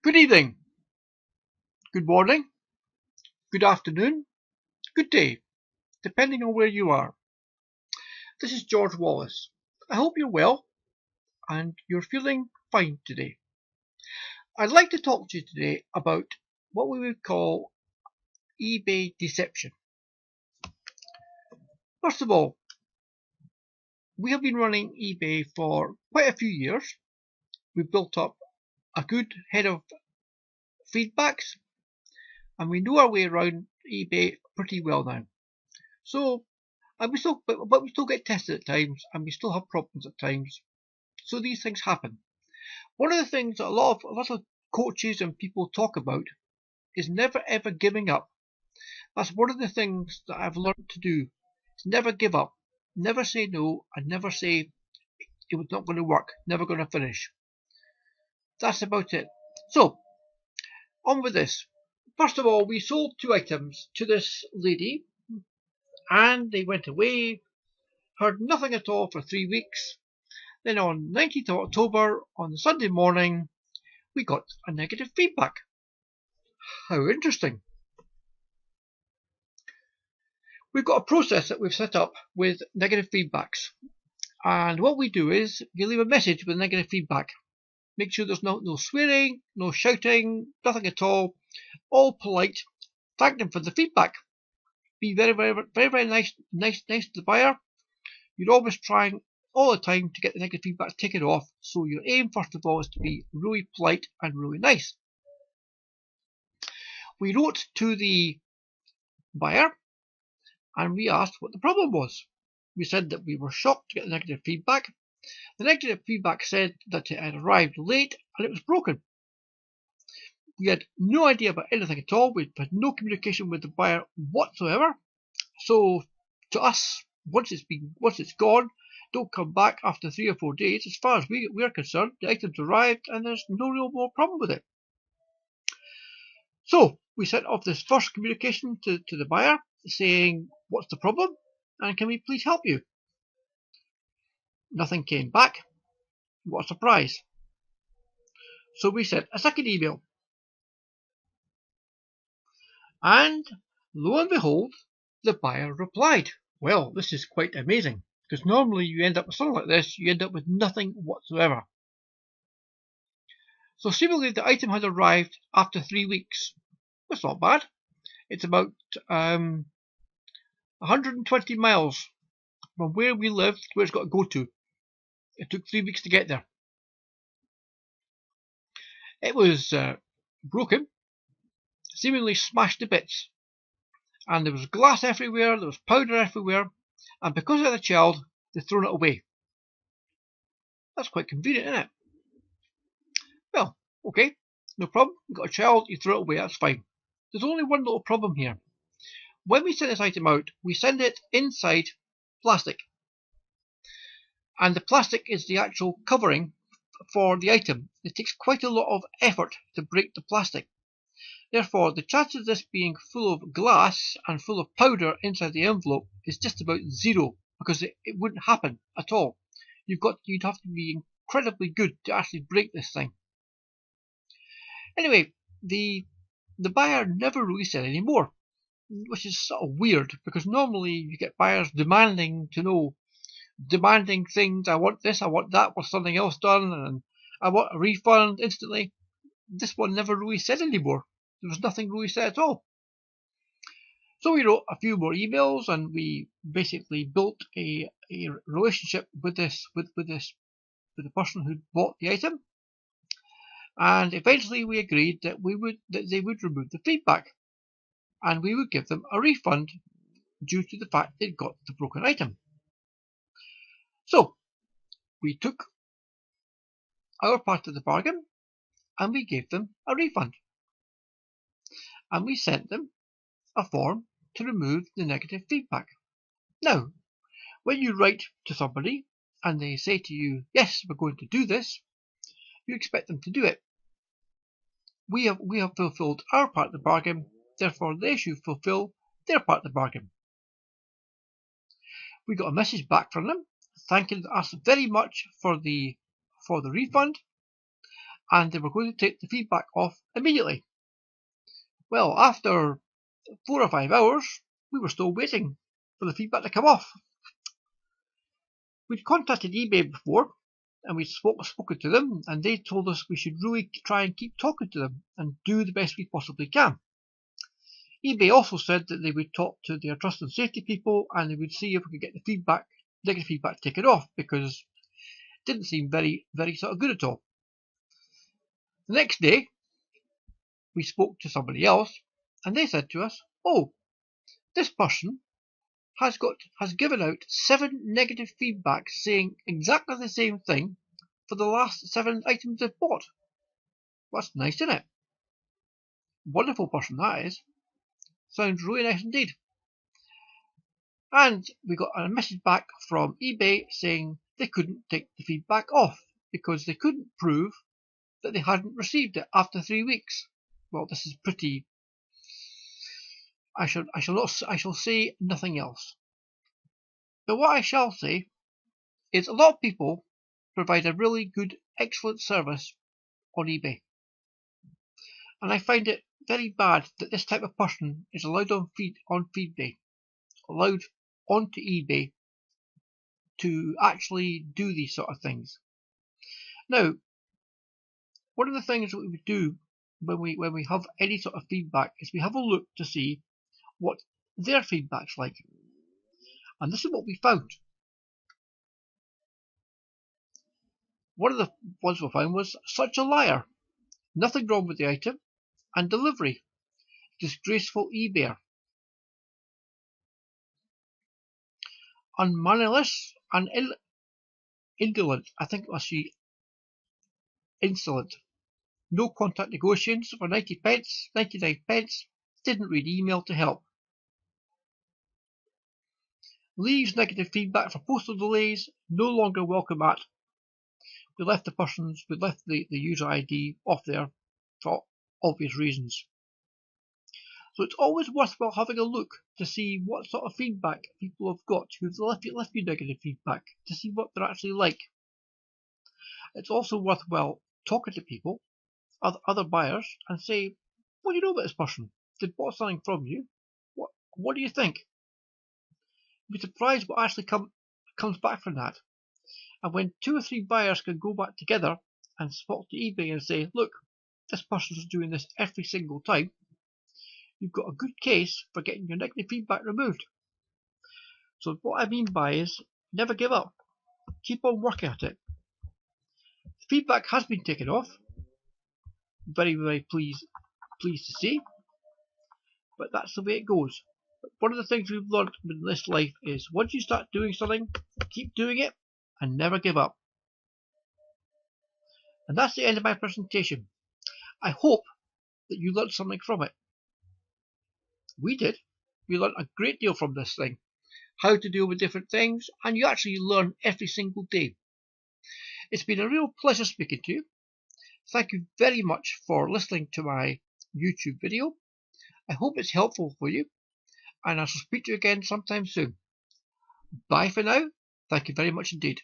Good evening, good morning, good afternoon, good day, depending on where you are. This is George Wallace. I hope you're well and you're feeling fine today. I'd like to talk to you today about what we would call eBay deception. First of all, we have been running eBay for quite a few years. We've built up a good head of feedbacks and we know our way around eBay pretty well now. But we still get tested at times, and we still have problems at times. So these things happen. One of the things that a lot of coaches and people talk about is never ever giving up. That's one of the things that I've learned to do. Is never give up, never say no, and never say it was not going to work, never going to finish. That's about it. So on with this. First of all, we sold 2 items to this lady, and they went away. Heard nothing at all for 3 weeks. Then on 19th of October, on the Sunday morning, we got a negative feedback. How interesting. We've got a process that we've set up with negative feedbacks. And what we do is you leave a message with negative feedback. Make sure there's no swearing, no shouting, nothing at all polite. Thank them for the feedback. Be very nice to the buyer. You're always trying all the time to get the negative feedback taken off. So your aim, first of all, is to be really polite and really nice. We wrote to the buyer and we asked what the problem was. We said that we were shocked to get the negative feedback. The negative feedback said that it had arrived late and it was broken. We had no idea about anything at all. We had no communication with the buyer whatsoever. So to us, once it's gone, don't come back after 3 or 4 days. As far as we're concerned, the item's arrived and there's no real more problem with it. So we sent off this first communication to the buyer saying, what's the problem and can we please help you? Nothing came back. What a surprise. So we sent a second email. And lo and behold, the buyer replied. Well, this is quite amazing, because normally you end up with something like this, you end up with nothing whatsoever. So seemingly the item had arrived after 3 weeks. That's not bad. It's about 120 miles from where we live to where it's got to go to. It took 3 weeks to get there. It was broken, seemingly smashed to bits. And there was glass everywhere, there was powder everywhere, and because I had a child, they'd thrown it away. That's quite convenient, isn't it? Well, okay, no problem. You've got a child, you throw it away, that's fine. There's only one little problem here. When we send this item out, we send it inside plastic. And the plastic is the actual covering for the item. It takes quite a lot of effort to break the plastic. Therefore, the chances of this being full of glass and full of powder inside the envelope is just about zero, because it wouldn't happen at all. You'd have to be incredibly good to actually break this thing. Anyway, the buyer never really said any more, which is sort of weird, because normally you get buyers demanding things. I want this, I want that, or something else done, and I want a refund instantly. This one never really said any more. There was nothing really said at all. So we wrote a few more emails and we basically built a relationship with the person who bought the item. And eventually we agreed that they would remove the feedback and we would give them a refund due to the fact they'd got the broken item. So we took our part of the bargain and we gave them a refund. And we sent them a form to remove the negative feedback. Now, when you write to somebody and they say to you, yes, we're going to do this, you expect them to do it. We have fulfilled our part of the bargain, therefore they should fulfill their part of the bargain. We got a message back from them thanking us very much for the refund, and they were going to take the feedback off immediately. Well, after 4 or 5 hours, we were still waiting for the feedback to come off. We'd contacted eBay before, and we'd spoken to them, and they told us we should really try and keep talking to them and do the best we possibly can. eBay also said that they would talk to their trust and safety people, and they would see if we could get the negative feedback taken off, because it didn't seem very, very sort of good at all. The next day, we spoke to somebody else, and they said to us, "Oh, this person has given out 7 negative feedbacks saying exactly the same thing for the last 7 items they've bought." That's nice, isn't it? Wonderful person that is. Sounds really nice indeed. And we got a message back from eBay saying they couldn't take the feedback off because they couldn't prove that they hadn't received it after 3 weeks. Well, this is pretty. I shall say nothing else. But what I shall say is a lot of people provide a really good, excellent service on eBay. And I find it very bad that this type of person is allowed on eBay to actually do these sort of things. Now, one of the things that we would do when we have any sort of feedback is we have a look to see what their feedback's like. And this is what we found. One of the ones we found was "such a liar. Nothing wrong with the item, and delivery. Disgraceful eBayer. Unmannerless and indolent." I think it must be insolent. No contact negotiations for 99 pence. Didn't read email to help. Leaves negative feedback for postal delays. No longer welcome at. We left the user ID off there for obvious reasons. So it's always worthwhile having a look to see what sort of feedback people have got who've left you negative feedback, to see what they're actually like. It's also worthwhile talking to people, other buyers, and say, "What do you know about this person? They bought something from you. What do you think?" You'd be surprised what actually comes back from that. And when 2 or 3 buyers can go back together and talk to eBay and say, "Look, this person's doing this every single time," you've got a good case for getting your negative feedback removed. So what I mean by is, never give up. Keep on working at it. The feedback has been taken off. Very, very pleased to see. But that's the way it goes. But one of the things we've learned in this life is once you start doing something, keep doing it and never give up. And that's the end of my presentation. I hope that you learned something from it. We did. We learned a great deal from this thing. How to deal with different things, and you actually learn every single day. It's been a real pleasure speaking to you. Thank you very much for listening to my YouTube video. I hope it's helpful for you, and I shall speak to you again sometime soon. Bye for now. Thank you very much indeed.